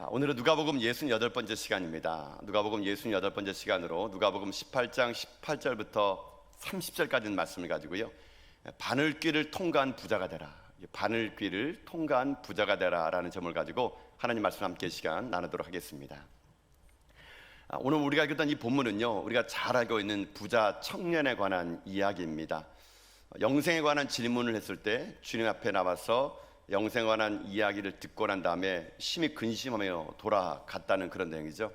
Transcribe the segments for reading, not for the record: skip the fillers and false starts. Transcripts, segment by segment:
오늘은 누가복음 68번째 시간입니다. 누가복음 68번째 시간으로 누가복음 18장 18절부터 30절까지 있는 말씀을 가지고요, 바늘귀를 통과한 부자가 되라, 바늘귀를 통과한 부자가 되라 라는 점을 가지고 하나님 말씀 함께 시간 나누도록 하겠습니다. 오늘 우리가 읽었던 이 본문은요, 우리가 잘 알고 있는 부자 청년에 관한 이야기입니다. 영생에 관한 질문을 했을 때 주님 앞에 나와서 영생에 관한 이야기를 듣고 난 다음에 심히 근심하며 돌아갔다는 그런 내용이죠.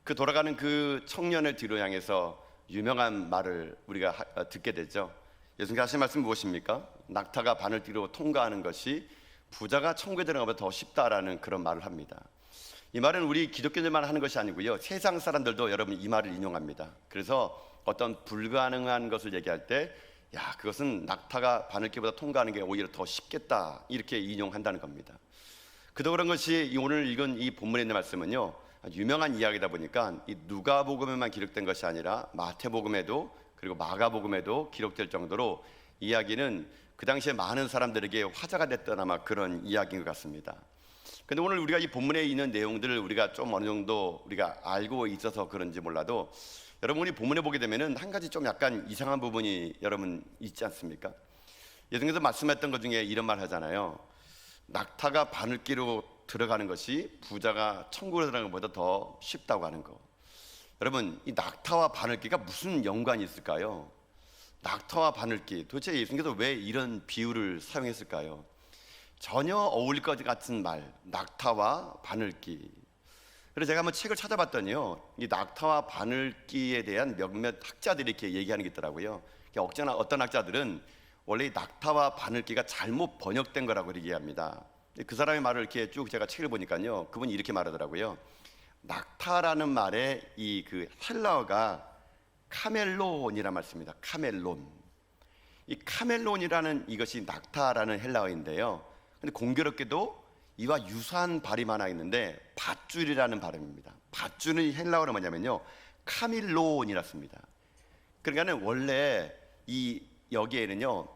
그 돌아가는 그 청년을 뒤로 향해서 유명한 말을 우리가 듣게 되죠. 예수님께서 하신 말씀 무엇입니까? 낙타가 바늘띠로 통과하는 것이 부자가 천국에 들어가는 것보다 더 쉽다라는 그런 말을 합니다. 이 말은 우리 기독교인들만 하는 것이 아니고요, 세상 사람들도 여러분 이 말을 인용합니다. 그래서 어떤 불가능한 것을 얘기할 때 그것은 낙타가 바늘귀보다 통과하는 게 오히려 더 쉽겠다, 이렇게 인용한다는 겁니다. 그도 그런 것이 오늘 읽은 이 본문에 있는 말씀은요, 유명한 이야기다 보니까 이 누가복음에만 기록된 것이 아니라 마태복음에도 그리고 마가복음에도 기록될 정도로 이야기는 그 당시에 많은 사람들에게 화제가 됐던 아마 그런 이야기인 것 같습니다. 근데 오늘 우리가 이 본문에 있는 내용들을 우리가 좀 어느 정도 우리가 알고 있어서 그런지 몰라도 여러분이 본문에 보게 되면은 한 가지 좀 약간 이상한 부분이 여러분 있지 않습니까? 예수님께서 말씀했던 것 중에 이런 말 하잖아요. 낙타가 바늘귀로 들어가는 것이 부자가 천국으로 들어가는 것보다 더 쉽다고 하는 거. 여러분, 이 낙타와 바늘귀가 무슨 연관이 있을까요? 낙타와 바늘귀, 도대체 예수님께서 왜 이런 비유를 사용했을까요? 전혀 어울릴 것 같은 말, 낙타와 바늘귀. 그래서 제가 한번 책을 찾아봤더니요, 이 낙타와 바늘귀에 대한 몇몇 학자들이 이렇게 얘기하는 게 있더라고요. 억지나 어떤 학자들은 원래 이 낙타와 바늘귀가 잘못 번역된 거라고 얘기합니다. 그 사람의 말을 이렇게 쭉 제가 책을 보니까요, 그분이 이렇게 말하더라고요. 낙타라는 말의 이 그 헬라어가 카멜론이란 말씀입니다. 카멜론. 이 카멜론이라는 이것이 낙타라는 헬라어인데요. 근데 공교롭게도 이와 유사한 발음이 하나 있는데 밧줄이라는 발음입니다. 밧줄은 헬라어로 뭐냐면요, 카밀론이라 씁니다. 그러니까는 원래 이 여기에는요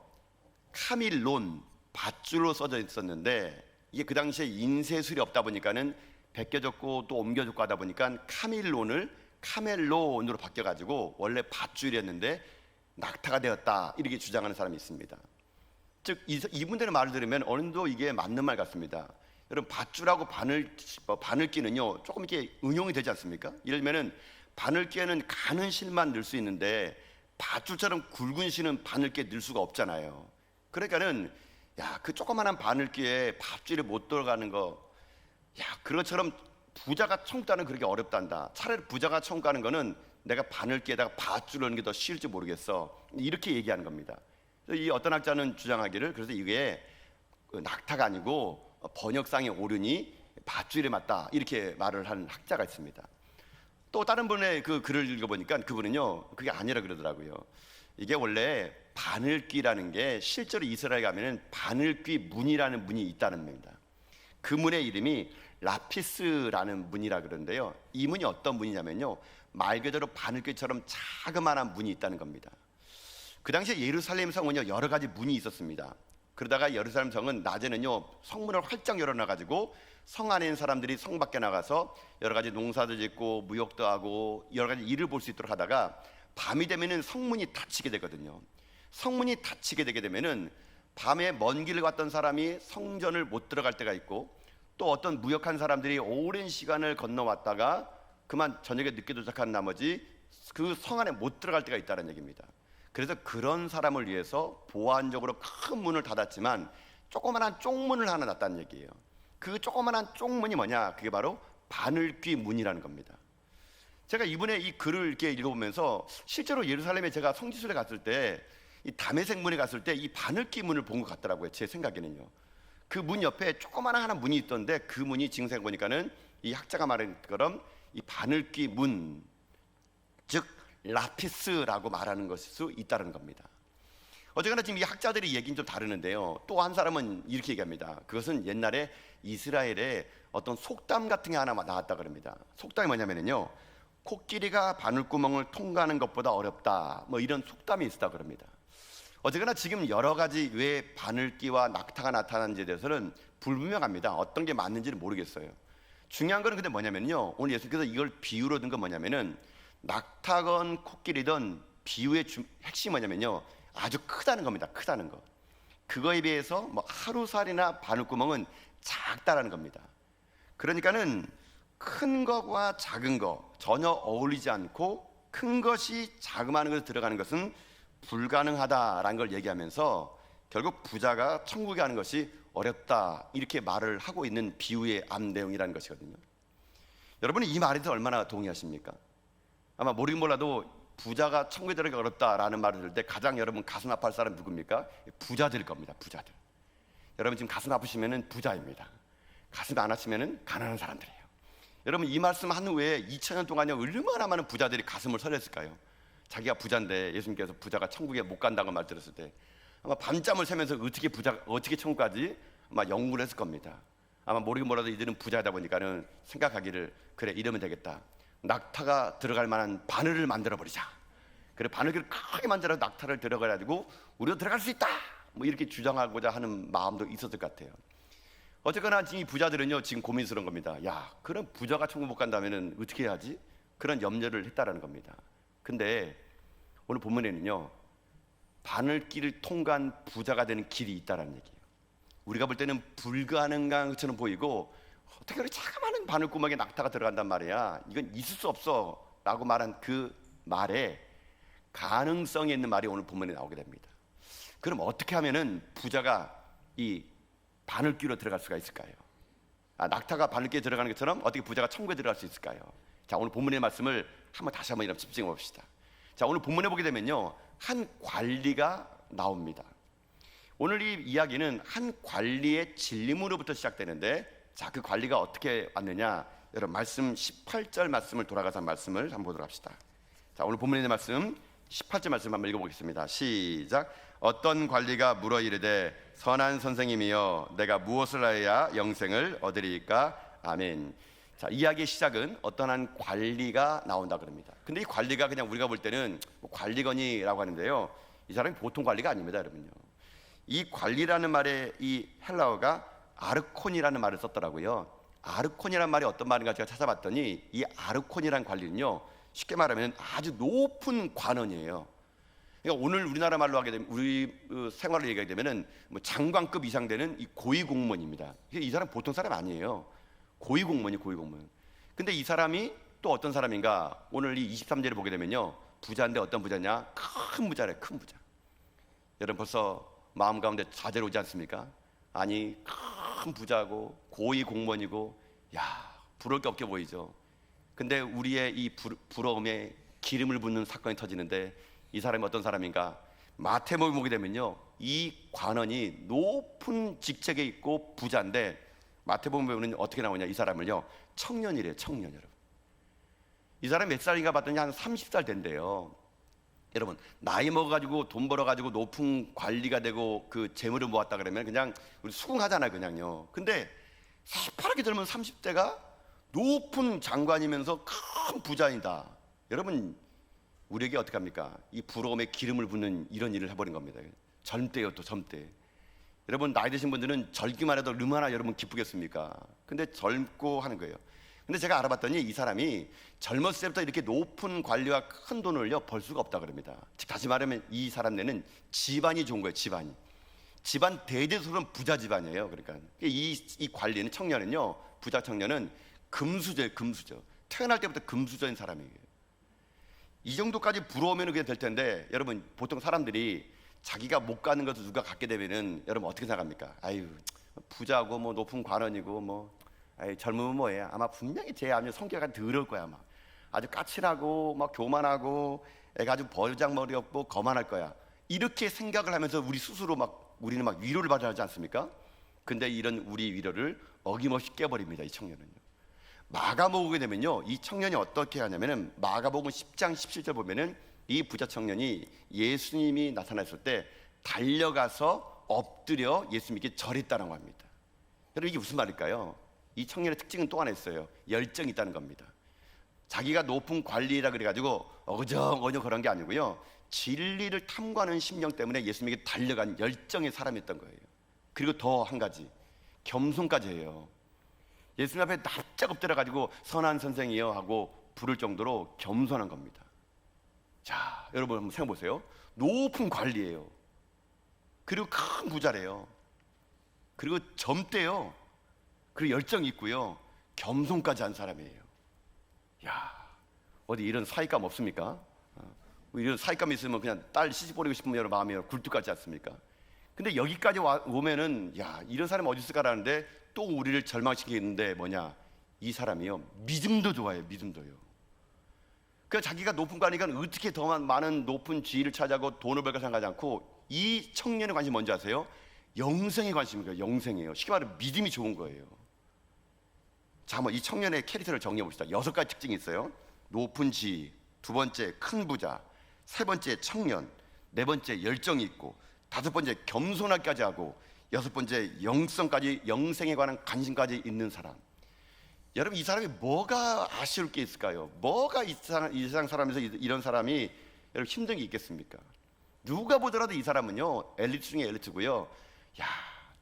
카밀론, 밧줄로 써져 있었는데 이게 그 당시에 인쇄술이 없다 보니까는 벗겨졌고 또 옮겨졌고 하다 보니까 카밀론을 카멜론으로 바뀌어가지고 원래 밧줄이었는데 낙타가 되었다, 이렇게 주장하는 사람이 있습니다. 즉 이분들의 말을 들으면 어느 정도 이게 맞는 말 같습니다. 여러분, 밧줄하고 바늘귀는요 조금 이렇게 응용이 되지 않습니까? 예를 들면은 바늘귀에는 가는 실만 넣을 수 있는데 밧줄처럼 굵은 실은 바늘귀에 넣을 수가 없잖아요. 그러니까는 그 조그만한 바늘귀에 밧줄이 못 들어가는 거, 그것처럼 부자가 천국 가는 그렇게 어렵단다. 차라리 부자가 천국 가는 거는 내가 바늘귀에다가 밧줄 넣는 게 더 쉬울지 모르겠어, 이렇게 얘기하는 겁니다. 이 어떤 학자는 주장하기를, 그래서 이게 낙타가 아니고 번역상의 오류니 밧줄이 맞다, 이렇게 말을 한 학자가 있습니다. 또 다른 분의 그 글을 읽어보니까 그분은요 그게 아니라 그러더라고요. 이게 원래 바늘귀라는 게 실제로 이스라엘 가면은 바늘귀 문이라는 문이 있다는 겁니다. 그 문의 이름이 라피스라는 문이라 그러는데요, 이 문이 어떤 문이냐면요, 말 그대로 바늘귀처럼 자그마한 문이 있다는 겁니다. 그 당시에 예루살렘 성은요 여러 가지 문이 있었습니다. 그러다가 예루살렘 성은 낮에는요 성문을 활짝 열어놔가지고 성 안에 있는 사람들이 성 밖에 나가서 여러 가지 농사도 짓고 무역도 하고 여러 가지 일을 볼 수 있도록 하다가 밤이 되면은 성문이 닫히게 되거든요. 성문이 닫히게 되게 되면은 밤에 먼 길을 갔던 사람이 성전을 못 들어갈 때가 있고, 또 어떤 무역한 사람들이 오랜 시간을 건너왔다가 그만 저녁에 늦게 도착한 나머지 그 성 안에 못 들어갈 때가 있다는 얘기입니다. 그래서 그런 사람을 위해서 보안적으로 큰 문을 닫았지만 조그만한 쪽문을 하나 놨다는 얘기예요. 그 조그만한 쪽문이 뭐냐, 그게 바로 바늘귀 문이라는 겁니다. 제가 이번에 이 글을 이렇게 읽어보면서 실제로 예루살렘에 제가 성지순례 갔을 때 이 다메섹 문에 갔을 때 이 바늘귀 문을 본 것 같더라고요. 제 생각에는요. 그 문 옆에 조그만한 하나 문이 있던데 그 문이 지금 생각 보니까는 이 학자가 말한 것처럼 이 바늘귀 문, 즉 라피스라고 말하는 것일 수 있다는 겁니다. 어쨌거나 지금 이 학자들이 얘기는 좀 다르는데요, 또 한 사람은 이렇게 얘기합니다. 그것은 옛날에 이스라엘에 어떤 속담 같은 게 하나 나왔다 그럽니다. 속담이 뭐냐면요, 코끼리가 바늘구멍을 통과하는 것보다 어렵다, 뭐 이런 속담이 있다 그럽니다. 어쨌거나 지금 여러 가지 왜 바늘귀와 낙타가 나타나는지에 대해서는 불분명합니다. 어떤 게 맞는지는 모르겠어요. 중요한 거는 근데 뭐냐면요, 오늘 예수님께서 이걸 비유로 든 건 뭐냐면은 낙타건 코끼리든 비유의 핵심이 뭐냐면요, 아주 크다는 겁니다. 크다는 거. 그거에 비해서 뭐 하루살이나 바늘구멍은 작다라는 겁니다. 그러니까는 큰 거와 작은 거 전혀 어울리지 않고 큰 것이 자그마한 것에 들어가는 것은 불가능하다라는 걸 얘기하면서 결국 부자가 천국에 가는 것이 어렵다, 이렇게 말을 하고 있는 비유의 앞 내용이라는 것이거든요. 여러분은 이 말에 대해서 얼마나 동의하십니까? 아마 모르긴 몰라도 부자가 천국에 들어가기 어렵다라는 말을 들을 때 가장 여러분 가슴 아파할 사람 누굽니까? 부자들일 겁니다. 부자들. 여러분 지금 가슴 아프시면은 부자입니다. 가슴 안 아프시면은 가난한 사람들이에요. 여러분 이 말씀 한 후에 2000년 동안에 얼마나 많은 부자들이 가슴을 설렜을까요? 자기가 부자인데 예수님께서 부자가 천국에 못 간다고 말 들었을 때 아마 밤잠을 새면서 어떻게 천국 가지? 아마 연구를 했을 겁니다. 아마 모르긴 몰라도 이들은 부자다 보니까는 생각하기를, 그래 이러면 되겠다. 낙타가 들어갈 만한 바늘을 만들어 버리자. 그래 바늘을 크게 만들어 낙타를 들어가가지고 우리도 들어갈 수 있다, 뭐 이렇게 주장하고자 하는 마음도 있었을 것 같아요. 어쨌거나 지금 이 부자들은요 지금 고민스러운 겁니다. 야, 그럼 부자가 천국 못 간다면은 어떻게 해야지? 그런 염려를 했다라는 겁니다. 근데 오늘 본문에는요 바늘길을 통과한 부자가 되는 길이 있다라는 얘기예요. 우리가 볼 때는 불가능한 것처럼 보이고 어떻게 그렇게 자그마한 바늘구멍에 낙타가 들어간단 말이야, 이건 있을 수 없어 라고 말한 그 말에 가능성이 있는 말이 오늘 본문에 나오게 됩니다. 그럼 어떻게 하면은 부자가 이 바늘길로 들어갈 수가 있을까요? 낙타가 바늘길에 들어가는 것처럼 어떻게 부자가 천국에 들어갈 수 있을까요? 자, 오늘 본문의 말씀을 다시 한번 집중해 봅시다. 자, 오늘 본문에 보게 되면요 한 관리가 나옵니다. 오늘 이 이야기는 한 관리의 질문으로부터 시작되는데, 자, 그 관리가 어떻게 왔느냐, 여러분 말씀 18절 말씀을 돌아가서 말씀을 한번 보도록 합시다. 자, 오늘 본문에 있는 말씀 18절 말씀 한번 읽어보겠습니다. 시작. 어떤 관리가 물어 이르되 선한 선생님이여 내가 무엇을 하여야 영생을 얻으리이까? 아멘. 자, 이야기의 시작은 어떤 한 관리가 나온다 그럽니다. 근데 이 관리가 그냥 우리가 볼 때는 관리건이라고 하는데요, 이 사람이 보통 관리가 아닙니다, 여러분요. 이 관리라는 말의 이 헬라어가 아르콘이라는 말을 썼더라고요. 아르콘이라는 말이 어떤 말인가 제가 찾아봤더니 이 아르콘이라는 관리는요 쉽게 말하면 아주 높은 관원이에요. 그러니까 오늘 우리나라 말로 하게 되면, 우리 생활을 얘기하게 되면은 뭐 장관급 이상 되는 이 고위 공무원입니다. 이 사람 보통 사람 아니에요. 고위 공무원이 고위 공무원. 근데 이 사람이 또 어떤 사람인가? 오늘 이 23절을 보게 되면요 부자인데 어떤 부자냐? 큰 부자래, 큰 부자. 여러분 벌써 마음 가운데 좌절 오지 않습니까? 아니 큰 부자고 고위 공무원이고, 야, 부러울 게 없게 보이죠. 근데 우리의 이 부러움에 기름을 붓는 사건이 터지는데, 이 사람이 어떤 사람인가? 마태복음 보게 되면요 이 관원이 높은 직책에 있고 부자인데, 마태복음 보면 어떻게 나오냐, 이 사람을요 청년이래요. 청년. 여러분 이 사람이 몇 살인가 봤더니 한 30살 된대요. 여러분 나이 먹어가지고 돈 벌어가지고 높은 관리가 되고 그 재물을 모았다 그러면 그냥 우리 수긍하잖아요, 그냥요. 근데 새파랗게 젊은 30대가 높은 장관이면서 큰 부자이다. 여러분 우리에게 어떻게 합니까? 이 부러움에 기름을 붓는 이런 일을 해버린 겁니다. 젊대요, 또 젊대. 여러분 나이 드신 분들은 젊기만 해도 얼마나 여러분 기쁘겠습니까? 근데 젊고 하는 거예요. 근데 제가 알아봤더니 이 사람이 젊었을 때부터 이렇게 높은 관리와 큰 돈을요 벌 수가 없다 그럽니다. 즉 다시 말하면 이 사람네는 집안이 좋은 거예요. 집안 대대손은 부자 집안이에요. 그러니까 이 관리는, 청년은요, 부자 청년은 금수저예요. 금수저. 태어날 때부터 금수저인 사람이에요. 이 정도까지 부러우면 그게 될 텐데, 여러분 보통 사람들이 자기가 못 가는 것을 누가 갖게 되면은 여러분 어떻게 생각합니까? 아유, 부자고 뭐 높은 관원이고 뭐, 아유, 젊으면 뭐예요? 아마 분명히 제 아주 성격이 더러울 거야. 아마 아주 까칠하고 막 교만하고 애가 아주 버장머리 없고 거만할 거야. 이렇게 생각을 하면서 우리 스스로 우리는 위로를 받아야 하지 않습니까? 근데 이런 우리 위로를 어김없이 깨버립니다, 이 청년은요. 마가복음에 보게 되면요 이 청년이 어떻게 하냐면은 마가복음 10장 17절 보면은 이 부자 청년이 예수님이 나타났을 때 달려가서 엎드려 예수님께 절했다는 겁니다. 여러분 이게 무슨 말일까요? 이 청년의 특징은 또 하나 있어요. 열정이 있다는 겁니다. 자기가 높은 관리라 그래가지고 어정어정 그런 게 아니고요, 진리를 탐구하는 심령 때문에 예수님에게 달려간 열정의 사람이었던 거예요. 그리고 더 한 가지, 겸손까지 해요. 예수님 앞에 납작 엎드려가지고 선한 선생이여 하고 부를 정도로 겸손한 겁니다. 자, 여러분 한번 생각해 보세요. 높은 관리예요. 그리고 큰 부자래요. 그리고 젊대요. 그리고 열정이 있고요. 겸손까지 한 사람이에요. 야, 어디 이런 사익감 없습니까? 이런 사익감 있으면 그냥 딸 시집 보내고 싶으면 여러분 마음이 굴뚝 같지 않습니까? 근데 여기까지 오면은 야, 이런 사람이 어디 있을까라는데 또 우리를 절망시키는데 뭐냐? 이 사람이요, 믿음도 좋아해요. 믿음도요. 그러니까 자기가 높은 거 아니까 어떻게 더 많은 높은 지위를 차지하고 돈을 벌까 생각하지 않고, 이 청년의 관심이 뭔지 아세요? 영생에 관심이에요. 영생이에요. 쉽게 말해 믿음이 좋은 거예요. 자, 한번 이 청년의 캐릭터를 정리해 봅시다. 6가지 특징이 있어요. 높은 지위, 2번째 큰 부자, 3번째 청년, 4번째 열정이 있고, 5번째 겸손하기까지 하고, 6번째 영성까지, 영생에 관한 관심까지 있는 사람. 여러분, 이 사람이 뭐가 아쉬울 게 있을까요? 뭐가 이 세상 사람에서 이런 사람이 여러분 힘든 게 있겠습니까? 누가 보더라도 이 사람은요, 엘리트 중에 엘리트고요. 야,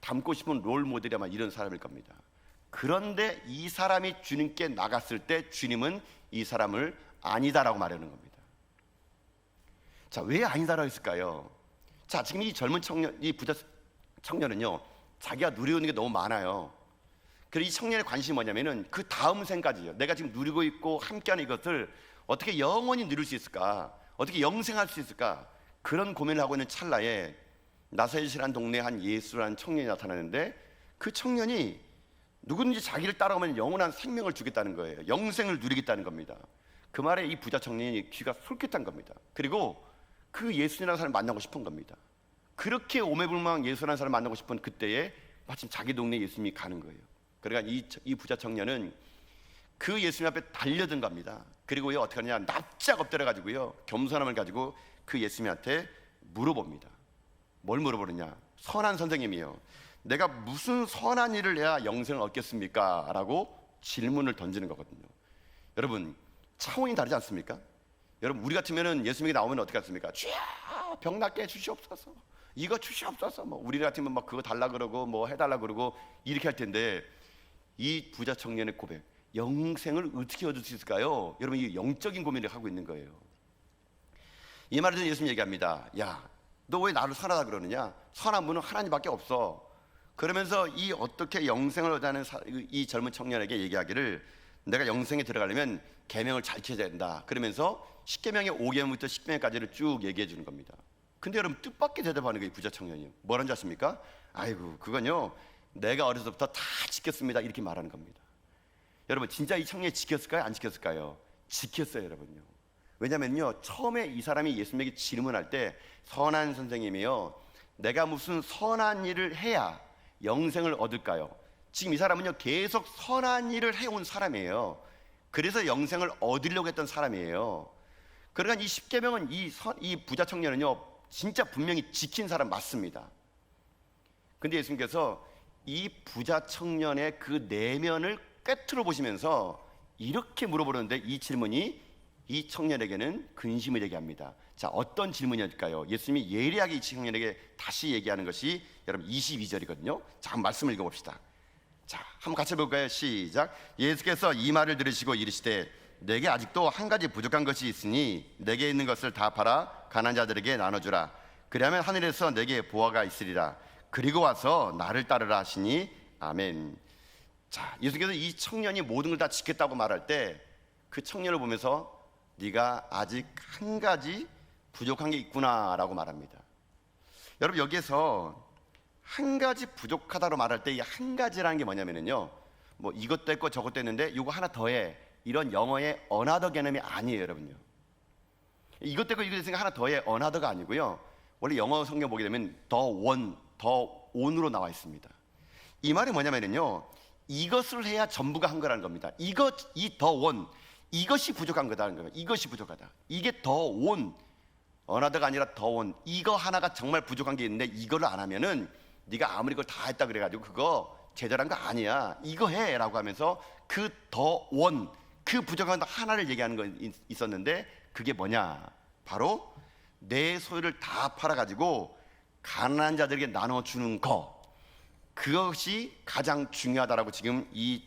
닮고 싶은 롤 모델이 아마 이런 사람일 겁니다. 그런데 이 사람이 주님께 나갔을 때 주님은 이 사람을 아니다라고 말하는 겁니다. 자, 왜 아니다라고 했을까요? 자, 지금 이 젊은 청년, 이 부자 청년은요, 자기가 누리고 있는 게 너무 많아요. 그리고 이 청년의 관심이 뭐냐면은 그 다음 생까지요. 내가 지금 누리고 있고 함께하는 이것을 어떻게 영원히 누릴 수 있을까? 어떻게 영생할 수 있을까? 그런 고민을 하고 있는 찰나에 나사렛이라는 동네에 한 예수라는 청년이 나타나는데, 그 청년이 누구든지 자기를 따라오면 영원한 생명을 주겠다는 거예요. 영생을 누리겠다는 겁니다. 그 말에 이 부자 청년이 귀가 솔깃한 겁니다. 그리고 그 예수님이라는 사람을 만나고 싶은 겁니다. 그렇게 오매불망 예수라는 사람을 만나고 싶은 그때에 마침 자기 동네에 예수님이 가는 거예요. 그러니까 이 부자 청년은 그 예수님 앞에 달려든 겁니다. 그리고요, 어떻게 하냐, 납작 엎드려가지고요, 겸손함을 가지고 그 예수님한테 물어봅니다. 뭘 물어보느냐? 선한 선생님이요, 내가 무슨 선한 일을 해야 영생을 얻겠습니까? 라고 질문을 던지는 거거든요. 여러분, 차원이 다르지 않습니까? 여러분, 우리 같으면 예수님에게 나오면 어떻게 하겠습니까? 주여, 병 낫게 해주시옵소서, 이거 주시옵소서, 뭐 우리 같으면 막 그거 달라 그러고 뭐 해달라 그러고 이렇게 할 텐데, 이 부자 청년의 고백, 영생을 어떻게 얻을 수 있을까요? 여러분, 이 영적인 고민을 하고 있는 거예요. 이 말을 듣는 예수님 얘기합니다. 야, 너 왜 나를 선하다 그러느냐? 선한 분은 하나님밖에 없어. 그러면서 이 어떻게 영생을 얻자는 이 젊은 청년에게 얘기하기를, 내가 영생에 들어가려면 계명을 잘 지켜야 된다. 그러면서 10계명의 5계명부터 10계명까지를 쭉 얘기해 주는 겁니다. 근데 여러분, 뜻밖의 대답하는 게 이 부자 청년이요. 뭐라는 줄 아십니까? 아이고, 그건요, 내가 어려서부터 다 지켰습니다, 이렇게 말하는 겁니다. 여러분, 진짜 이 청년이 지켰을까요? 안 지켰을까요? 지켰어요, 여러분요. 왜냐면요, 처음에 이 사람이 예수님에게 질문할 때, 선한 선생님이요, 내가 무슨 선한 일을 해야 영생을 얻을까요? 지금 이 사람은요, 계속 선한 일을 해온 사람이에요. 그래서 영생을 얻으려고 했던 사람이에요. 그러니까 이 10계명은 이 부자 청년은요, 진짜 분명히 지킨 사람 맞습니다. 근데 예수님께서 이 부자 청년의 그 내면을 꿰뚫어 보시면서 이렇게 물어보는데, 이 질문이 이 청년에게는 근심을 얘기합니다. 자, 어떤 질문이었을까요? 예수님이 예리하게 이 청년에게 다시 얘기하는 것이 여러분 22절이거든요. 자, 한번 말씀을 읽어봅시다. 자, 한번 같이 볼까요? 시작. 예수께서 이 말을 들으시고 이르시되, 내게 아직도 한 가지 부족한 것이 있으니 내게 있는 것을 다 팔아 가난한 자들에게 나눠주라. 그리하면 하늘에서 내게 보화가 있으리라. 그리고 와서 나를 따르라 하시니 아멘. 자, 예수께서 이 청년이 모든 걸 다 지켰다고 말할 때, 그 청년을 보면서 네가 아직 한 가지 부족한 게 있구나라고 말합니다. 여러분, 여기에서 한 가지 부족하다고 말할 때 이 한 가지라는 게 뭐냐면요, 뭐 이것도 했고 저것도 했는데 이거 하나 더해, 이런 영어의 another 개념이 아니에요, 여러분요. 이것 때문에 이거 됐으니까 하나 더해, another가 아니고요. 원래 영어 성경 보게 되면 더 on으로 나와 있습니다. 이 말이 뭐냐면요, 이것을 해야 전부가 한 거라는 겁니다. 이 더 원, 이것이 부족한 거다는 거예요. 이것이 부족하다. 이게 더 원, another가 아니라 더 원. 이거 하나가 정말 부족한 게 있는데 이거를 안 하면은 네가 아무리 그걸 다 했다 그래가지고 그거 제대로한 거 아니야, 이거 해라고 하면서 그 더 원, 그 부족한 거 하나를 얘기하는 거 있었는데, 그게 뭐냐? 바로 내 소유를 다 팔아가지고 가난한 자들에게 나눠주는 거, 그것이 가장 중요하다라고 지금 이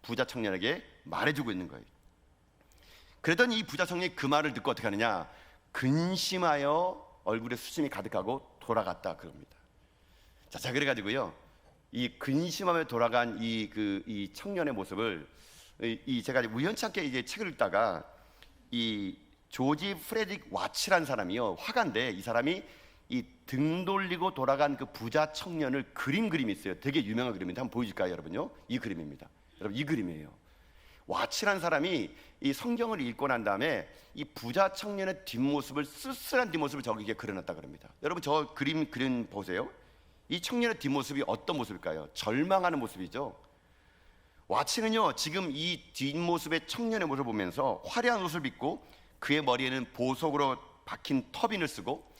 부자 청년에게 말해주고 있는 거예요. 그랬더니 이 부자 청년이 그 말을 듣고 어떻게 하느냐, 근심하여 얼굴에 수심이 가득하고 돌아갔다 그럽니다. 자, 그래가지고요, 이 근심하며 돌아간 이 청년의 모습을 제가 우연치 않게 이제 책을 읽다가 이 조지 프레딕 와츠라는 사람이요, 화가인데 이 사람이 이 등 돌리고 돌아간 그 부자 청년을 그림이 있어요. 되게 유명한 그림인데 한번 보여줄까요, 여러분요? 이 그림입니다. 여러분, 이 그림이에요. 와츠라는 사람이 이 성경을 읽고 난 다음에 이 부자 청년의 뒷모습을, 쓸쓸한 뒷모습을 저기에 그려놨다 그럽니다. 여러분, 저 그림 보세요. 이 청년의 뒷모습이 어떤 모습일까요? 절망하는 모습이죠. 와츠는요, 지금 이 뒷모습의 청년의 모습을 보면서 화려한 옷을 입고 그의 머리에는 보석으로 박힌 터빈을 쓰고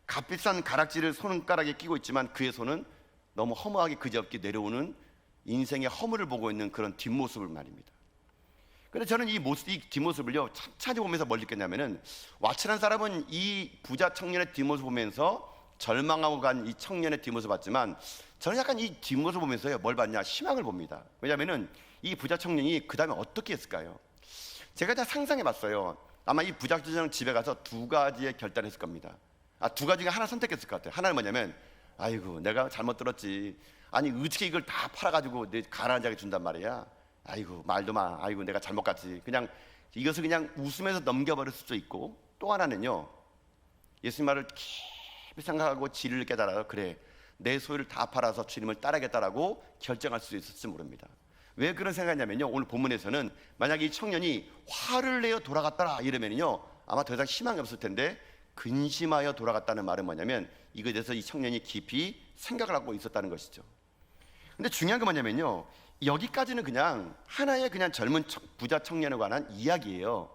값비싼 가락지를 손가락에 끼고 있지만 그의 손은 너무 허무하게 그지없게 내려오는 인생의 허물을 보고 있는 그런 뒷모습을 말입니다. 그런데 저는 이 뒷모습을요, 차차 보면서 뭘 느꼈냐면은, 와츠라는 사람은 이 부자 청년의 뒷모습 보면서 절망하고 간 이 청년의 뒷모습 봤지만, 저는 약간 이 뒷모습 보면서요, 뭘 봤냐, 희망을 봅니다. 왜냐하면은 이 부자 청년이 그 다음에 어떻게 했을까요? 제가 다 상상해 봤어요. 아마 이 부자 청년 집에 가서 두 가지의 결단을 했을 겁니다. 두 가지 중에 하나 선택했을 것 같아요. 하나는 뭐냐면, 아이고 내가 잘못 들었지, 아니 어떻게 이걸 다 팔아가지고 내 가난한 자에게 준단 말이야. 아이고 말도 마, 아이고 내가 잘못 갔지. 그냥 이것을 그냥 웃으면서 넘겨버릴 수도 있고, 또 하나는요, 예수님 말을 깊이 생각하고 진리를 깨달아요. 그래, 내 소유를 다 팔아서 주님을 따르겠다라고 결정할 수 있을지 모릅니다. 왜 그런 생각이냐면요, 오늘 본문에서는 만약에 이 청년이 화를 내어 돌아갔더라 이러면요, 아마 더 이상 희망이 없을 텐데, 근심하여 돌아갔다는 말은 뭐냐면 이거에 대해서 이 청년이 깊이 생각을 하고 있었다는 것이죠. 근데 중요한 건 뭐냐면요, 여기까지는 그냥 하나의 그냥 젊은 부자 청년에 관한 이야기예요.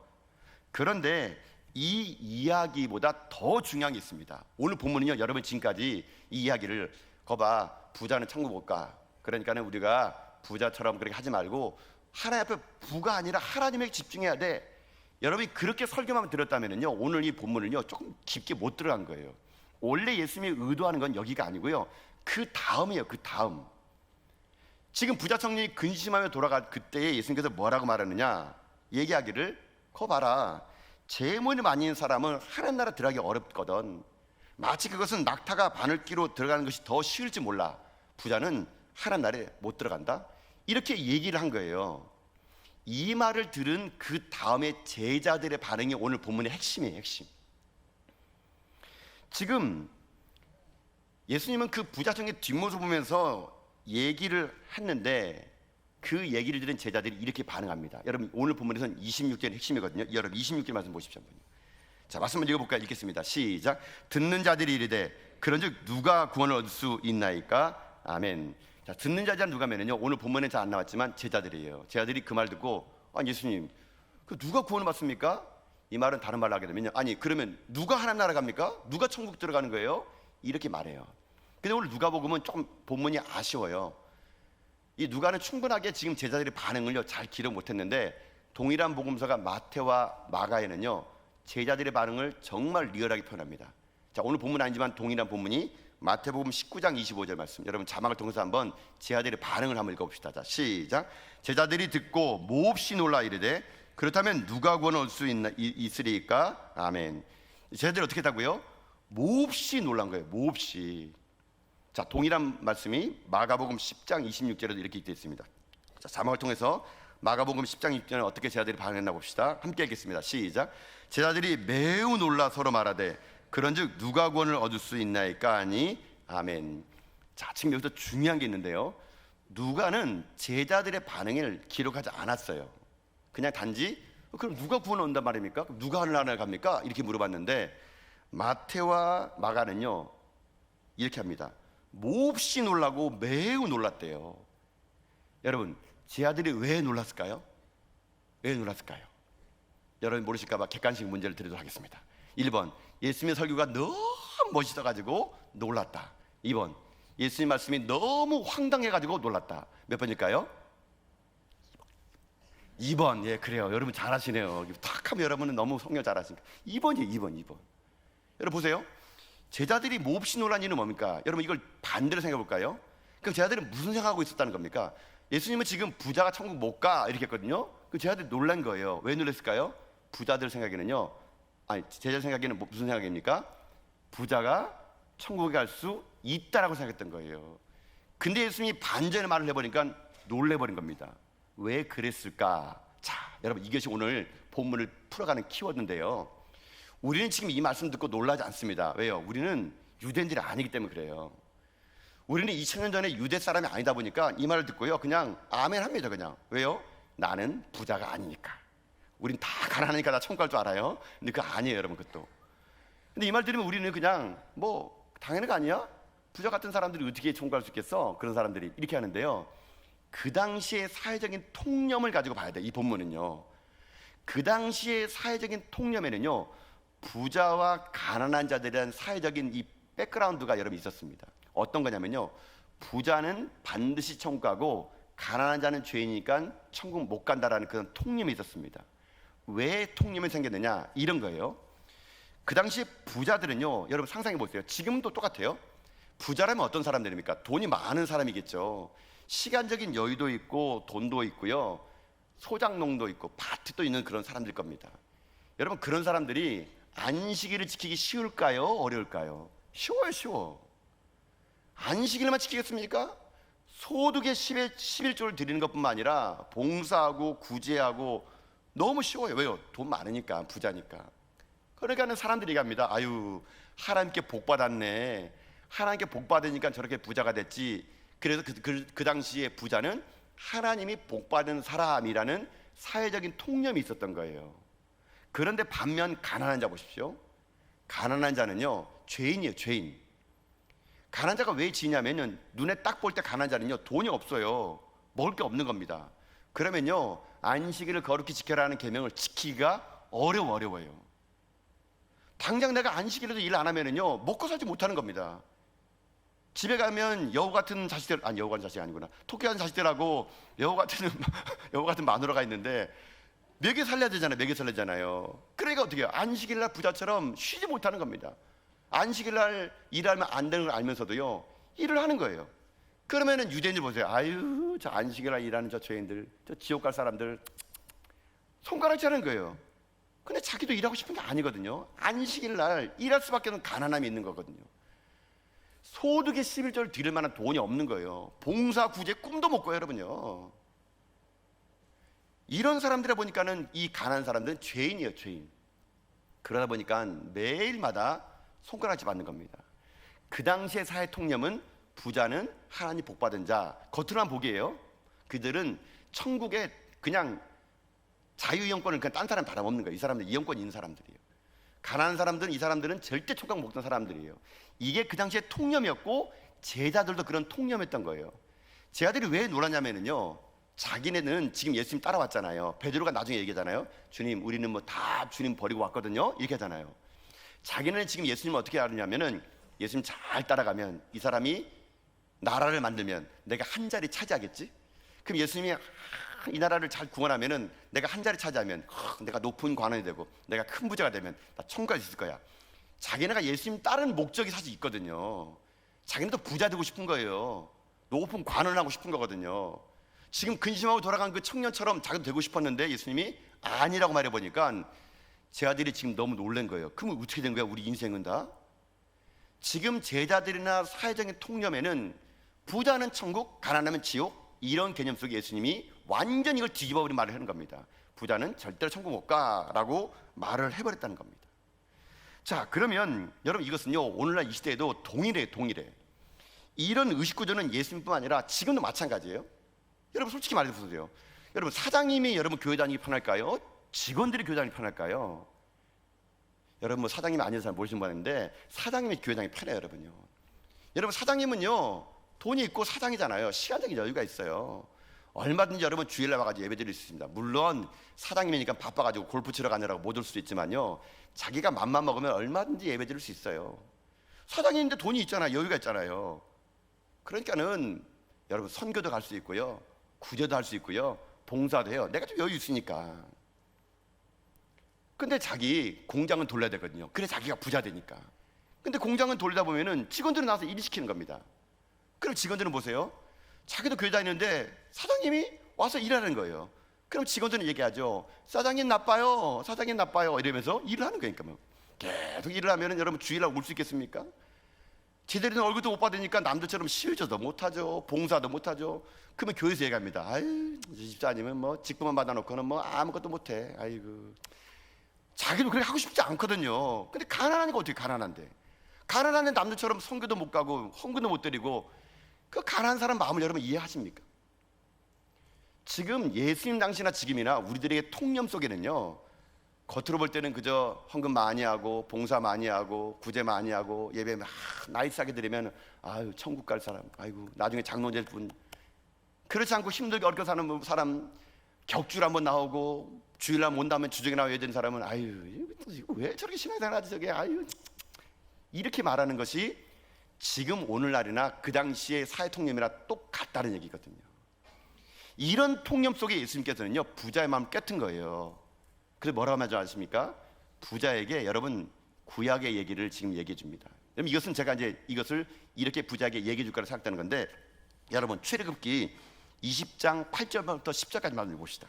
그런데 이 이야기보다 더 중요한 게 있습니다. 오늘 본문은요, 여러분 지금까지 이 이야기를, 거봐 부자는 천국 못 가, 그러니까는 우리가 부자처럼 그렇게 하지 말고 하나님 앞에 부가 아니라 하나님에게 집중해야 돼, 여러분이 그렇게 설교만 들었다면요, 오늘 이 본문을요 조금 깊게 못 들어간 거예요. 원래 예수님이 의도하는 건 여기가 아니고요, 그 다음이에요. 그 다음. 지금 부자 청년이 근심하며 돌아갈 그때에 예수님께서 뭐라고 말하느냐, 얘기하기를, 거 봐라, 재물이 많이 있는 사람은 하나님 나라 들어가기 어렵거든. 마치 그것은 낙타가 바늘귀로 들어가는 것이 더 쉬울지 몰라. 부자는 하나님 나라에 못 들어간다. 이렇게 얘기를 한 거예요. 이 말을 들은 그 다음에 제자들의 반응이 오늘 본문의 핵심이에요. 핵심. 지금 예수님은 그 부자 청년의 뒷모습 보면서 얘기를 했는데, 그 얘기를 들은 제자들이 이렇게 반응합니다. 여러분, 오늘 본문에서는 26절의 핵심이거든요. 여러분 26절 말씀 보십시오. 자, 말씀을 읽어볼까요? 읽겠습니다. 시작. 듣는 자들이 이르되 그런즉 누가 구원을 얻을 수 있나이까? 아멘. 자, 듣는 자들은 누가면요, 오늘 본문에 잘 안 나왔지만 제자들이에요. 제자들이 그 말 듣고, 아니 예수님, 그 누가 구원을 받습니까? 이 말은 다른 말로 하게 되면요, 아니 그러면 누가 하나님 나라 갑니까? 누가 천국 들어가는 거예요? 이렇게 말해요. 근데 오늘 누가복음은 조금 본문이 아쉬워요. 이 누가는 충분하게 지금 제자들의 반응을요 잘 기록 못했는데, 동일한 복음서가 마태와 마가에는요 제자들의 반응을 정말 리얼하게 표현합니다. 자, 오늘 본문 아니지만 동일한 본문이 마태복음 19장 25절 말씀, 여러분 자막을 통해서 한번 제자들의 반응을 한번 읽어봅시다. 자, 시작. 제자들이 듣고 몹시 놀라 이르되 그렇다면 누가 구원을 얻을 수 있으리까? 아멘. 제자들이 어떻게 했다고요? 몹시 놀란 거예요. 몹시. 자, 동일한 말씀이 마가복음 10장 26절에도 이렇게 되어 있습니다. 자, 자막을 통해서 마가복음 10장 26절에 어떻게 제자들이 반응했나 봅시다. 함께 읽겠습니다. 시작. 제자들이 매우 놀라 서로 말하되 그런즉 누가 구원을 얻을 수 있나이까 하니 아멘. 자, 지금 여기서 중요한 게 있는데요, 누가는 제자들의 반응을 기록하지 않았어요. 그냥 단지 그럼 누가 구원을 얻는단 말입니까? 그럼 누가 하늘나라에 갑니까? 이렇게 물어봤는데, 마태와 마가는요 이렇게 합니다. 몹시 놀라고 매우 놀랐대요. 여러분, 제자들이 왜 놀랐을까요? 왜 놀랐을까요? 여러분 모르실까 봐 객관식 문제를 드리도록 하겠습니다. 1번, 예수님의 설교가 너무 멋있어가지고 놀랐다. 2번, 예수님 말씀이 너무 황당해가지고 놀랐다. 몇 번일까요? 2번. 예, 그래요. 여러분 잘하시네요. 탁 하면 여러분은 너무 성경 잘하시니까 2번이에요. 2번. 여러분 보세요. 제자들이 몹시 놀란 이유는 뭡니까? 여러분 이걸 반대로 생각해 볼까요? 그럼 제자들은 무슨 생각하고 있었다는 겁니까? 예수님은 지금 부자가 천국 못 가 이렇게 했거든요. 그 제자들이 놀란 거예요. 왜 놀랐을까요? 부자들 생각에는요, 아니 제자 생각에는 무슨 생각입니까? 부자가 천국에 갈 수 있다라고 생각했던 거예요. 근데 예수님이 반전의 말을 해버리니까 놀래버린 겁니다. 왜 그랬을까? 자, 여러분, 이것이 오늘 본문을 풀어가는 키워드인데요, 우리는 지금 이 말씀 듣고 놀라지 않습니다. 왜요? 우리는 유대인들이 아니기 때문에 그래요. 우리는 2000년 전에 유대 사람이 아니다 보니까 이 말을 듣고요, 그냥 아멘 합니다. 그냥. 왜요? 나는 부자가 아니니까. 우린 다 가난하니까 나 천국 갈 줄 알아요. 근데 그거 아니에요, 여러분. 그것도. 근데 이 말 들으면 우리는 그냥 뭐 당연한 거 아니야? 부자 같은 사람들이 어떻게 천국 갈 수 있겠어? 그런 사람들이 이렇게 하는데요, 그 당시의 사회적인 통념을 가지고 봐야 돼. 이 본문은요, 그 당시의 사회적인 통념에는요, 부자와 가난한 자들에 대한 사회적인 이 백그라운드가 여러분 있었습니다. 어떤 거냐면요, 부자는 반드시 천국 가고 가난한 자는 죄인이니까 천국 못 간다라는 그런 통념이 있었습니다. 왜 통념이 생겼느냐? 이런 거예요. 그 당시 부자들은요, 여러분 상상해 보세요. 지금도 똑같아요. 부자라면 어떤 사람들입니까? 돈이 많은 사람이겠죠. 시간적인 여유도 있고 돈도 있고요, 소작농도 있고 밭도 있는 그런 사람들 겁니다. 여러분, 그런 사람들이 안식일을 지키기 쉬울까요? 어려울까요? 쉬워요, 쉬워. 안식일만 지키겠습니까? 소득의 11조를 드리는 것뿐만 아니라 봉사하고 구제하고 너무 쉬워요. 왜요? 돈 많으니까, 부자니까. 그러니까 사람들이 얘기합니다. 아유, 하나님께 복 받았네. 하나님께 복 받으니까 저렇게 부자가 됐지. 그래서 그 당시에 부자는 하나님이 복 받은 사람이라는 사회적인 통념이 있었던 거예요. 그런데 반면 가난한 자 보십시오. 가난한 자는요, 죄인이에요, 죄인. 가난한 자가 왜 지냐면은 눈에 딱 볼 때 가난한 자는요, 돈이 없어요. 먹을 게 없는 겁니다. 그러면요, 안식일을 거룩히 지켜라는 계명을 지키기가 어려워요. 당장 내가 안식일에도 일 안 하면은요, 먹고 살지 못하는 겁니다. 집에 가면 여우 같은 자식들, 아니 여우 같은 자식이 아니구나, 토끼 같은 자식들하고 여우 같은 마누라가 있는데 먹여 살려야 되잖아요. 먹여 살려야 되잖아요. 그러니까 어떻게 해요? 안식일날 부자처럼 쉬지 못하는 겁니다. 안식일날 일하면 안 되는 걸 알면서도요, 일을 하는 거예요. 그러면은 유대인들 보세요. 아유, 저 안식일날 일하는 저 죄인들, 저 지옥 갈 사람들, 손가락질 하는 거예요. 근데 자기도 일하고 싶은 게 아니거든요. 안식일날 일할 수밖에 없는 가난함이 있는 거거든요. 소득의 11조를 드릴 만한 돈이 없는 거예요. 봉사 구제 꿈도 못 꿔요, 여러분요. 이런 사람들을 보니까는 이 가난한 사람들은 죄인이에요, 죄인. 그러다 보니까 매일마다 손가락질 받는 겁니다. 그 당시의 사회 통념은 부자는 하나님 복 받은 자, 겉으로만 보기에요. 그들은 천국에 그냥 자유이용권을 그냥 딴 사람 받아먹는 거예요. 이 사람들 이용권 있는 사람들이에요. 가난한 사람들은, 이 사람들은 절대 천국 못 가는 사람들이에요. 이게 그 당시의 통념이었고 제자들도 그런 통념이었던 거예요. 제자들이 왜 놀랐냐면요, 자기네는 지금 예수님 따라왔잖아요. 베드로가 나중에 얘기하잖아요. 주님, 우리는 뭐 다 주님 버리고 왔거든요. 이렇게 하잖아요. 자기는 지금 예수님을 어떻게 알았냐면은, 예수님 잘 따라가면 이 사람이 나라를 만들면 내가 한 자리 차지하겠지. 그럼 예수님이 이 나라를 잘 구원하면은 내가 한 자리 차지하면 내가 높은 관원이 되고 내가 큰 부자가 되면 나 천국 갈 수 있을 거야. 자기네가 예수님 따르는 목적이 사실 있거든요. 자기네도 부자 되고 싶은 거예요. 높은 관원을 하고 싶은 거거든요. 지금 근심하고 돌아간 그 청년처럼 자기도 되고 싶었는데 예수님이 아니라고 말해보니까 제자들이 지금 너무 놀란 거예요. 그러면 어떻게 된 거야, 우리 인생은 다? 지금 제자들이나 사회적인 통념에는 부자는 천국, 가난하면 지옥, 이런 개념 속에 예수님이 완전히 이걸 뒤집어버린 말을 하는 겁니다. 부자는 절대로 천국 못 가라고 말을 해버렸다는 겁니다. 자, 그러면 여러분, 이것은요, 오늘날 이 시대에도 동일해. 이런 의식구조는 예수님뿐만 아니라 지금도 마찬가지예요. 여러분 솔직히 말해보세요. 여러분, 사장님이 여러분 교회 다니기 편할까요? 직원들이 교회 다니기 편할까요? 여러분, 뭐 사장님이 아닌 사람 모르시는 분 있는데 사장님이 교회 다니기 편해요, 여러분요. 여러분, 사장님은요, 돈이 있고 사장이잖아요. 시간적인 여유가 있어요. 얼마든지 여러분 주일날 와가지고 예배 드릴 수 있습니다. 물론 사장님이니까 바빠가지고 골프 치러 가느라고 못 올 수도 있지만요, 자기가 맘만 먹으면 얼마든지 예배 드릴 수 있어요. 사장님인데 돈이 있잖아요. 여유가 있잖아요. 그러니까는 여러분, 선교도 갈 수 있고요, 구제도 할 수 있고요, 봉사도 해요. 내가 좀 여유 있으니까. 근데 자기 공장은 돌려야 되거든요. 그래 자기가 부자 되니까. 근데 공장은 돌리다 보면은 직원들은 나와서 일 시키는 겁니다. 그럼 직원들은 보세요. 자기도 교회 다니는데 사장님이 와서 일하는 거예요. 그럼 직원들은 얘기하죠. 사장님 나빠요, 사장님 나빠요 이러면서 일을 하는 거니까. 뭐 계속 일을 하면 여러분 주일날 올 수 있겠습니까? 제대로 된 월급도 못 받으니까 남들처럼 실저도 못하죠, 봉사도 못하죠. 그러면 교회에서 얘기합니다. 아유, 집사님은 뭐 직분만 받아놓고는 뭐 아무것도 못해. 아이고. 자기도 그렇게 하고 싶지 않거든요. 근데 가난하니까 어떻게 가난한데? 가난한데 남들처럼 선교도 못 가고 헌금도 못 드리고, 그 가난한 사람 마음을 여러분 이해하십니까? 지금 예수님 당시나 지금이나 우리들에게 통념 속에는요, 겉으로 볼 때는 그저 헌금 많이 하고 봉사 많이 하고 구제 많이 하고 예배 나이스하게 드리면 아유 천국 갈 사람, 아이고 나중에 장로 될 분. 그렇지 않고 힘들게 어렵게 사는 사람, 격주를 한번 나오고 주일날 못 나오면 주중에 나와야 되는 사람은 아유 이거 왜 저렇게 신앙생활 하지 저게, 아유, 이렇게 말하는 것이 지금 오늘날이나 그 당시의 사회 통념이나 똑같다는 얘기거든요. 이런 통념 속에 예수님께서는요 부자의 마음을 꿰튼 거예요. 그래서 뭐라고 하지 않습니까? 부자에게 여러분 구약의 얘기를 지금 얘기해 줍니다. 여러분 이것은 제가 이제 이것을 이렇게 부자에게 얘기해 줄 거라 생각하는 건데, 여러분 출애굽기 20장 8절부터 10절까지 말씀 봅시다.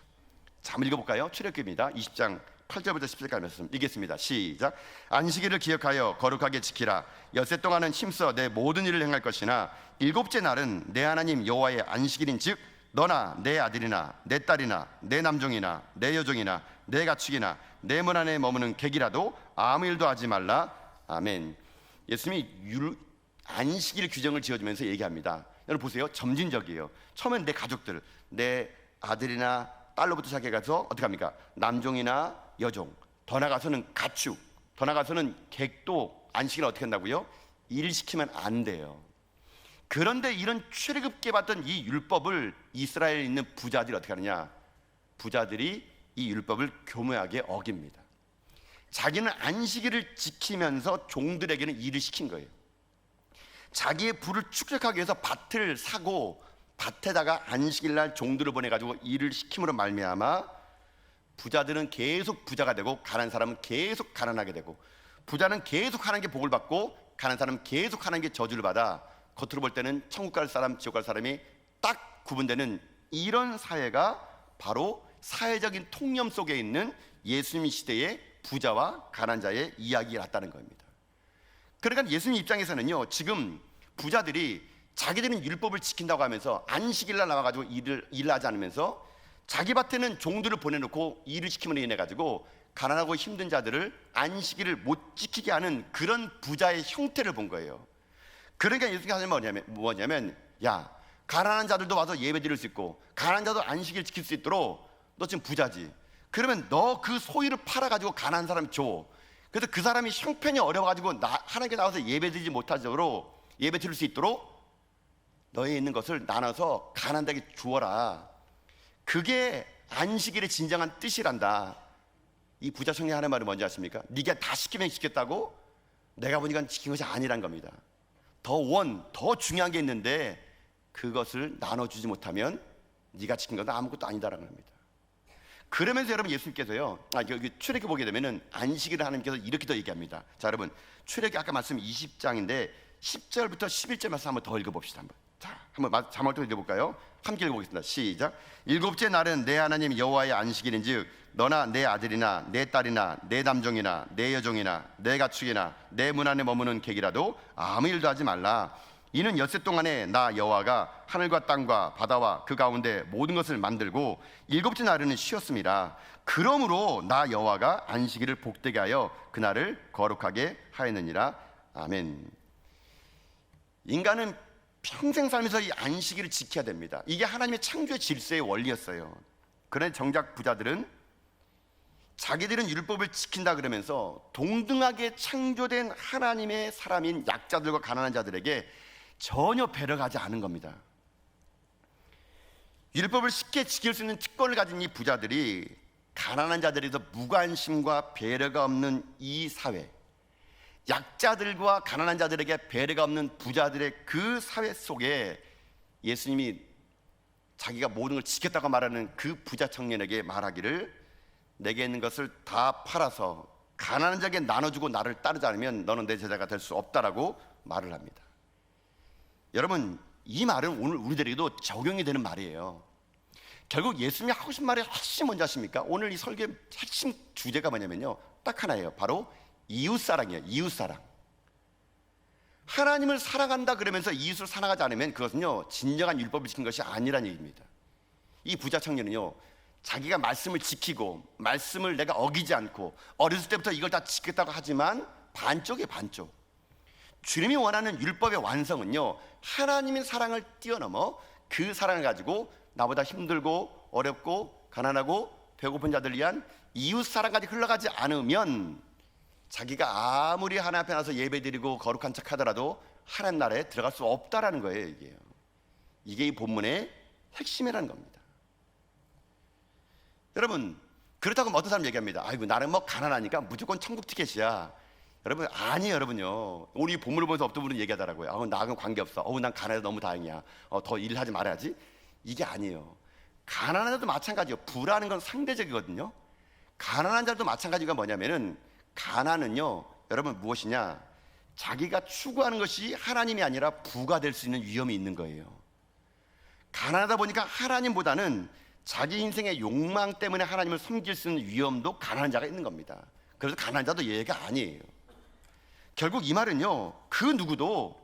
자, 한번 읽어볼까요? 출애굽기입니다. 20장 8절부터 10절까지 말씀 읽겠습니다. 시작. 안식일을 기억하여 거룩하게 지키라. 엿새 동안은 힘써 내 모든 일을 행할 것이나 일곱째 날은 내 하나님 여호와의 안식일인즉 너나 내 아들이나 내 딸이나 내 남종이나 내 여종이나 내 가축이나 내 문 안에 머무는 객이라도 아무 일도 하지 말라. 아멘. 예수님이 안식일 규정을 지어주면서 얘기합니다. 여러분 보세요. 점진적이에요. 처음엔 내 가족들, 내 아들이나 딸로부터 시작해가서 어떻게 합니까? 남종이나 여종, 더 나가서는 가축, 더 나가서는 객도 안식일을 어떻게 한다고요? 일시키면 안 돼요. 그런데 이런 출애굽기에 받던 이 율법을 이스라엘에 있는 부자들이 어떻게 하느냐? 부자들이 이 율법을 교묘하게 어깁니다. 자기는 안식일을 지키면서 종들에게는 일을 시킨 거예요. 자기의 부를 축적하기 위해서 밭을 사고 밭에다가 안식일날 종들을 보내가지고 일을 시킴으로 말미암아 부자들은 계속 부자가 되고 가난한 사람은 계속 가난하게 되고, 부자는 계속 하는 게 복을 받고 가난한 사람은 계속 하는 게 저주를 받아 겉으로 볼 때는 천국 갈 사람, 지옥 갈 사람이 딱 구분되는 이런 사회가 바로 사회적인 통념 속에 있는 예수님 시대의 부자와 가난한 자의 이야기였다는 겁니다. 그러니까 예수님 입장에서는요, 지금 부자들이 자기들은 율법을 지킨다고 하면서 안식일날 나와가지고 일을 하지 않으면서 자기 밭에는 종들을 보내놓고 일을 시킴으로 인해 가지고 가난하고 힘든 자들을 안식일을 못 지키게 하는 그런 부자의 형태를 본 거예요. 그러니까 예수님께서 하는 뭐냐면 야, 가난한 자들도 와서 예배 드릴 수 있고 가난한 자도 안식일 지킬 수 있도록 너 지금 부자지, 그러면 너 그 소유를 팔아가지고 가난한 사람 줘. 그래서 그 사람이 형편이 어려워가지고 하나님께 나와서 예배 드리지 못하도록 예배 드릴 수 있도록 너에 있는 것을 나눠서 가난한 자에게 주어라. 그게 안식일의 진정한 뜻이란다. 이 부자 청년이 하는 말은 뭔지 아십니까? 네가 다 시키면 시켰다고? 내가 보니까 시킨 것이 아니란 겁니다. 더 중요한 게 있는데 그것을 나눠주지 못하면 네가 지킨 건 아무것도 아니다라는 겁니다. 그러면서 여러분 예수님께서요, 출애굽기 보게 되면은 안식일을 하나님께서 이렇게 더 얘기합니다. 자, 여러분 출애굽기 아까 말씀 20장인데 10절부터 11절 말씀 한번 더 읽어봅시다. 한번 자막도 읽어볼까요? 함께 읽어보겠습니다. 시작. 일곱째 날은 내 하나님 여호와의 안식일인즉 너나 내 아들이나 내 딸이나 내 남종이나 내 여종이나 내 가축이나 내 문 안에 머무는 객이라도 아무 일도 하지 말라. 이는 엿새 동안에 나 여호와가 하늘과 땅과 바다와 그 가운데 모든 것을 만들고 일곱째 날에는 쉬었습니다. 그러므로 나 여호와가 안식일을 복되게 하여 그날을 거룩하게 하였느니라. 아멘. 인간은 평생 살면서 이 안식일을 지켜야 됩니다. 이게 하나님의 창조의 질서의 원리였어요. 그런데 정작 부자들은 자기들은 율법을 지킨다 그러면서 동등하게 창조된 하나님의 사람인 약자들과 가난한 자들에게 전혀 배려가 하지 않은 겁니다. 율법을 쉽게 지킬 수 있는 특권을 가진 이 부자들이 가난한 자들에서 무관심과 배려가 없는 이 사회, 약자들과 가난한 자들에게 배려가 없는 부자들의 그 사회 속에 예수님이 자기가 모든 걸 지켰다고 말하는 그 부자 청년에게 말하기를 내게 있는 것을 다 팔아서 가난한 자에게 나눠주고 나를 따르지 않으면 너는 내 제자가 될 수 없다라고 말을 합니다. 여러분 이 말은 오늘 우리들에게도 적용이 되는 말이에요. 결국 예수님이 하고 싶은 말의 핵심 뭔지 아십니까? 오늘 이 설교의 핵심 주제가 뭐냐면요, 딱 하나예요. 바로 이웃사랑이에요. 이웃사랑. 하나님을 사랑한다 그러면서 이웃을 사랑하지 않으면 그것은요, 진정한 율법을 지킨 것이 아니란 얘기입니다. 이 부자 청년은요, 자기가 말씀을 지키고 말씀을 내가 어기지 않고 어렸을 때부터 이걸 다 지켰다고 하지만 반쪽이에요, 반쪽. 주님이 원하는 율법의 완성은요, 하나님의 사랑을 뛰어넘어 그 사랑을 가지고 나보다 힘들고 어렵고 가난하고 배고픈 자들 위한 이웃 사랑까지 흘러가지 않으면 자기가 아무리 하나님 앞에 나서 예배드리고 거룩한 척 하더라도 하나님 나라에 들어갈 수 없다라는 거예요. 이게 이 본문의 핵심이라는 겁니다. 여러분, 그렇다고 어떤 사람 얘기합니다. 아이고, 나는 뭐 가난하니까 무조건 천국 티켓이야. 여러분, 아니에요. 여러분요, 우리 본문을 보면서 어떤 분은 얘기하더라고요. 나하고는 관계없어. 난 가난해서 너무 다행이야. 더 일하지 말아야지. 이게 아니에요. 가난한 자도 마찬가지예요. 부라는 건 상대적이거든요. 가난한 자도 마찬가지가 뭐냐면은, 가난은요, 여러분 무엇이냐, 자기가 추구하는 것이 하나님이 아니라 부가 될 수 있는 위험이 있는 거예요. 가난하다 보니까 하나님보다는 자기 인생의 욕망 때문에 하나님을 섬길 수 있는 위험도 가난한 자가 있는 겁니다. 그래서 가난한 자도 예외가 아니에요. 결국 이 말은요, 그 누구도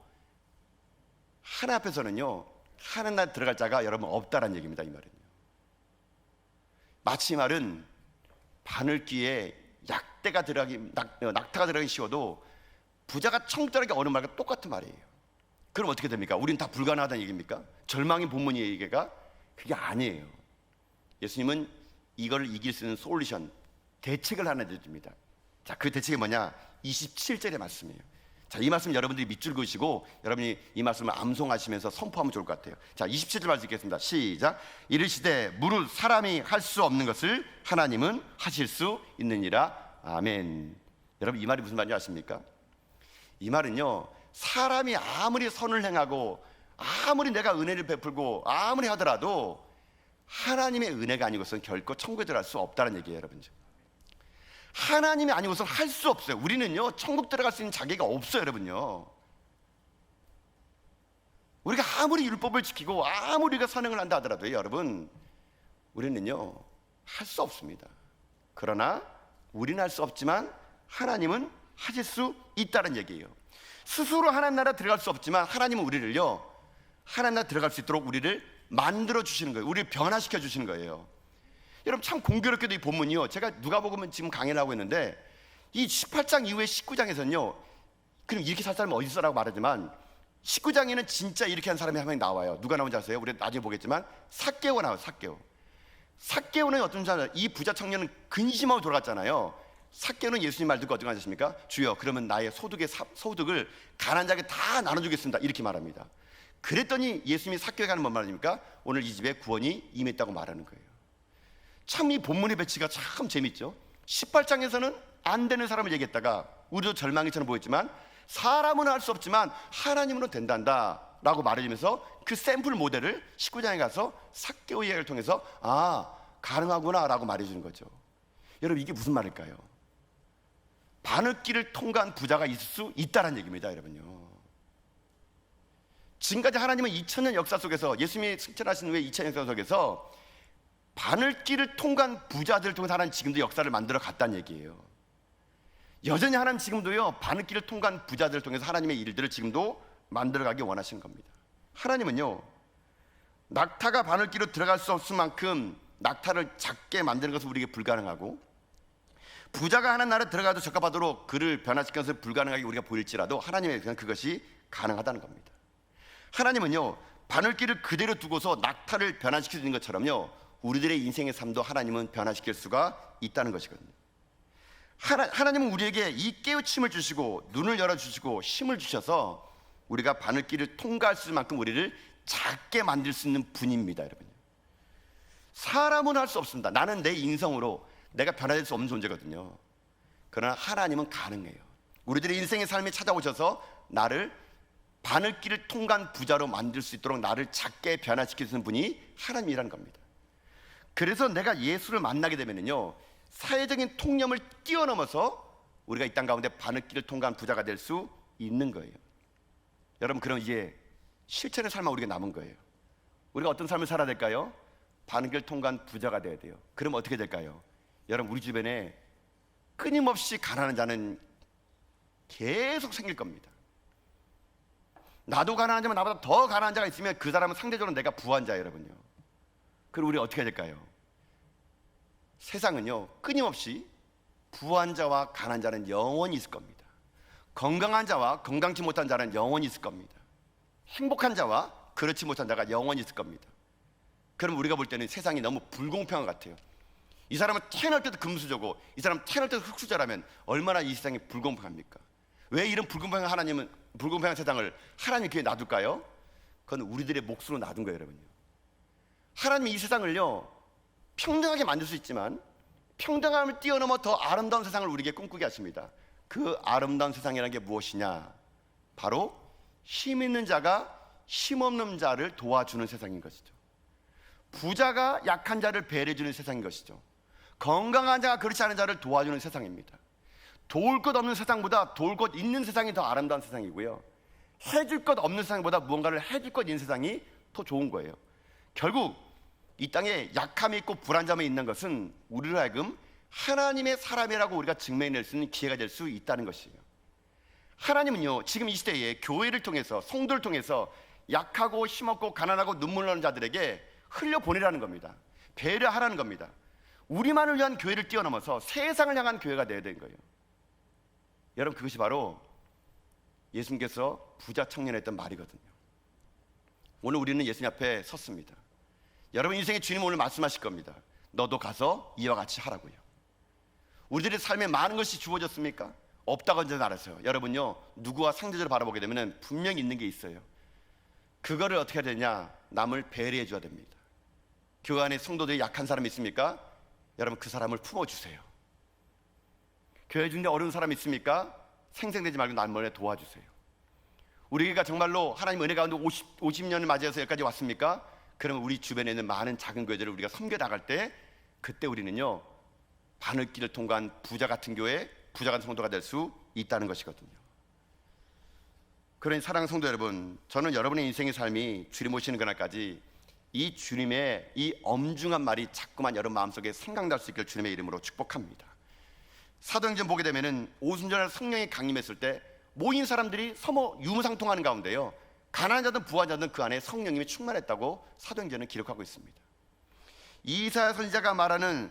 하나님 앞에서는요, 하나님 나라에 들어갈 자가 여러분 없다라는 얘기입니다. 이 말은요, 마치 이 말은 바늘귀에 낙타가 들어가기 쉬워도 부자가 천국 들어가기 어려운 말과 똑같은 말이에요. 그럼 어떻게 됩니까? 우리는 다 불가능하다는 얘기입니까? 절망의 본문이 얘기가 그게 아니에요. 예수님은 이걸 이길 수 있는 솔루션, 대책을 하나 내줍니다. 자, 그 대책이 뭐냐? 27절의 말씀이에요. 자, 이 말씀 여러분들이 밑줄 그으시고 여러분이 이 말씀을 암송하시면서 선포하면 좋을 것 같아요. 자, 27절 말씀 읽겠습니다. 시작. 이르시되 무릇 사람이 할 수 없는 것을 하나님은 하실 수 있느니라. 아멘. 여러분, 이 말이 무슨 말인지 아십니까? 이 말은요, 사람이 아무리 선을 행하고 아무리 내가 은혜를 베풀고 아무리 하더라도 하나님의 은혜가 아니고서는 결코 천국에 들어갈 수 없다는 얘기예요. 여러분, 하나님이 아니고서는 할 수 없어요. 우리는요, 천국 들어갈 수 있는 자격이 없어요. 여러분요, 우리가 아무리 율법을 지키고 아무리 우리가 선행을 한다 하더라도 여러분, 우리는요 할 수 없습니다. 그러나 우리는 할 수 없지만 하나님은 하실 수 있다는 얘기예요. 스스로 하나님 나라 들어갈 수 없지만 하나님은 우리를요, 하나님 나라 들어갈 수 있도록 우리를 만들어 주시는 거예요. 우리를 변화시켜 주시는 거예요. 여러분, 참 공교롭게도 이 본문이요, 제가 누가복음은 지금 강의를 하고 있는데 이 18장 이후에 19장에서는요, 그럼 이렇게 살 사람은 어디 있어라고 말하지만 19장에는 진짜 이렇게 한 사람이 한 명이 나와요. 누가 나온지 아세요? 우리 나중에 보겠지만 삭개오 나와요. 삭개오는 어떤 사람? 이 부자 청년은 근심하고 돌아갔잖아요. 삭개오는 예수님 말 듣고 어떻게 하셨습니까? 주여, 그러면 나의 소득을 가난한 자에게 다 나눠주겠습니다. 이렇게 말합니다. 그랬더니 예수님이 삭개오에게 하는 뭔 말입니까? 오늘 이 집에 구원이 임했다고 말하는 거예요. 참 이 본문의 배치가 참 재밌죠. 18장에서는 안 되는 사람을 얘기했다가 우리도 절망이처럼 보였지만 사람은 할 수 없지만 하나님으로 된단다 라고 말해주면서 그 샘플 모델을 19장에 가서 삭개오 이야기를 통해서 가능하구나 라고 말해주는 거죠. 여러분, 이게 무슨 말일까요? 바늘길을 통과한 부자가 있을 수 있다는 얘기입니다. 여러분요, 지금까지 하나님은 2000년 역사 속에서, 예수님이 승천하신 후에 2000년 역사 속에서 바늘길을 통과한 부자들을 통해서 하나님 지금도 역사를 만들어 갔다는 얘기예요. 여전히 하나님 지금도요, 바늘길을 통과한 부자들을 통해서 하나님의 일들을 지금도 만들어가기 원하시는 겁니다. 하나님은요, 낙타가 바늘길로 들어갈 수 없을 만큼 낙타를 작게 만드는 것은 우리에게 불가능하고, 부자가 하나님 나라에 들어가도 적합하도록 그를 변화시켜서 불가능하게 우리가 보일지라도 하나님에게는 그것이 가능하다는 겁니다. 하나님은요, 바늘길을 그대로 두고서 낙타를 변화시킬 수 있는 것처럼요, 우리들의 인생의 삶도 하나님은 변화시킬 수가 있다는 것이거든요. 하나님은 우리에게 이 깨우침을 주시고 눈을 열어주시고 힘을 주셔서 우리가 바늘길을 통과할 수 있을 만큼 우리를 작게 만들 수 있는 분입니다. 여러분, 사람은 할 수 없습니다. 나는 내 인성으로 내가 변화될 수 없는 존재거든요. 그러나 하나님은 가능해요. 우리들의 인생의 삶에 찾아오셔서 나를 바늘길을 통과한 부자로 만들 수 있도록 나를 작게 변화시키는 분이 하나님이라는 겁니다. 그래서 내가 예수를 만나게 되면요, 사회적인 통념을 뛰어넘어서 우리가 이 땅 가운데 바늘길을 통과한 부자가 될 수 있는 거예요. 여러분, 그럼 이제 실천의 삶만 우리가 남은 거예요. 우리가 어떤 삶을 살아야 될까요? 바늘길 통과한 부자가 돼야 돼요. 그럼 어떻게 될까요? 여러분, 우리 주변에 끊임없이 가난한 자는 계속 생길 겁니다. 나도 가난한 자면 나보다 더 가난한 자가 있으면 그 사람은 상대적으로 내가 부한 자예요, 여러분요. 그럼 우리 어떻게 해야 될까요? 세상은요, 끊임없이 부한 자와 가난한 자는 영원히 있을 겁니다. 건강한 자와 건강치 못한 자는 영원히 있을 겁니다. 행복한 자와 그렇지 못한 자가 영원히 있을 겁니다. 그럼 우리가 볼 때는 세상이 너무 불공평한 것 같아요. 이 사람은 태어날 때도 금수저고 이 사람은 태어날 때도 흙수저라면 얼마나 이 세상이 불공평합니까? 왜 이런 불공평한 세상을 하나님 귀에 놔둘까요? 그건 우리들의 몫으로 놔둔 거예요, 여러분요. 하나님이 이 세상을요 평등하게 만들 수 있지만 평등함을 뛰어넘어 더 아름다운 세상을 우리에게 꿈꾸게 하십니다. 그 아름다운 세상이라는 게 무엇이냐? 바로 힘 있는 자가 힘 없는 자를 도와주는 세상인 것이죠. 부자가 약한 자를 배려해주는 세상인 것이죠. 건강한 자가 그렇지 않은 자를 도와주는 세상입니다. 도울 것 없는 세상보다 도울 것 있는 세상이 더 아름다운 세상이고요, 해줄 것 없는 세상보다 무언가를 해줄 것 있는 세상이 더 좋은 거예요. 결국 이 땅에 약함이 있고 불안함이 있는 것은 우리로 하여금 하나님의 사람이라고 우리가 증명해낼 수 있는 기회가 될 수 있다는 것이에요. 하나님은요 지금 이 시대에 교회를 통해서, 성도를 통해서 약하고 힘없고 가난하고 눈물 나는 자들에게 흘려보내라는 겁니다. 배려하라는 겁니다. 우리만을 위한 교회를 뛰어넘어서 세상을 향한 교회가 되어야 되는 거예요. 여러분, 그것이 바로 예수님께서 부자 청년에 했던 말이거든요. 오늘 우리는 예수님 앞에 섰습니다. 여러분 인생의 주님 오늘 말씀하실 겁니다. 너도 가서 이와 같이 하라고요. 우리들의 삶에 많은 것이 주어졌습니까? 없다고 하지 않았어요. 여러분요, 누구와 상대적으로 바라보게 되면 분명히 있는 게 있어요. 그거를 어떻게 해야 되냐? 남을 배려해 줘야 됩니다. 교회 안에 성도들이 약한 사람이 있습니까? 여러분 그 사람을 품어주세요. 교회 중에 어려운 사람이 있습니까? 생생되지 말고 남을 도와주세요. 우리가 정말로 하나님 은혜 가운데 50년을 맞이해서 여기까지 왔습니까? 그러면 우리 주변에 있는 많은 작은 교회들을 우리가 섬겨 나갈 때, 그때 우리는요 바늘길을 통과한 부자 같은 교회, 부자 같은 성도가 될 수 있다는 것이거든요. 그러니 사랑하는 성도 여러분, 저는 여러분의 인생의 삶이 주님 오시는 그날까지 이 주님의 이 엄중한 말이 자꾸만 여러분 마음속에 생각날 수 있기를 주님의 이름으로 축복합니다. 사도행전 보게 되면은 오순절날 성령이 강림했을 때 모인 사람들이 서로 유무상통하는 가운데요, 가난한 자든 부한 자든 그 안에 성령님이 충만했다고 사도행전은 기록하고 있습니다. 이사야 선지자가 말하는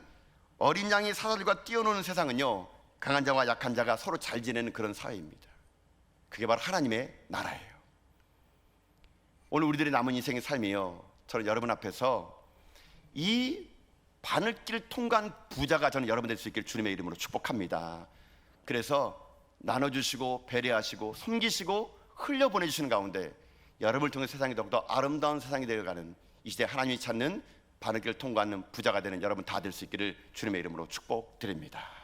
어린 양이 사자들과 뛰어노는 세상은요, 강한 자와 약한 자가 서로 잘 지내는 그런 사회입니다. 그게 바로 하나님의 나라예요. 오늘 우리들의 남은 인생의 삶이요, 저는 여러분 앞에서 이 바늘길 통과한 부자가 저는 여러분 될 수 있기를 주님의 이름으로 축복합니다. 그래서 나눠주시고 배려하시고 섬기시고 흘려보내주시는 가운데 여러분을 통해 세상이 더욱더 아름다운 세상이 되어가는 이 시대에 하나님이 찾는 바늘길을 통과하는 부자가 되는 여러분 다 될 수 있기를 주님의 이름으로 축복드립니다.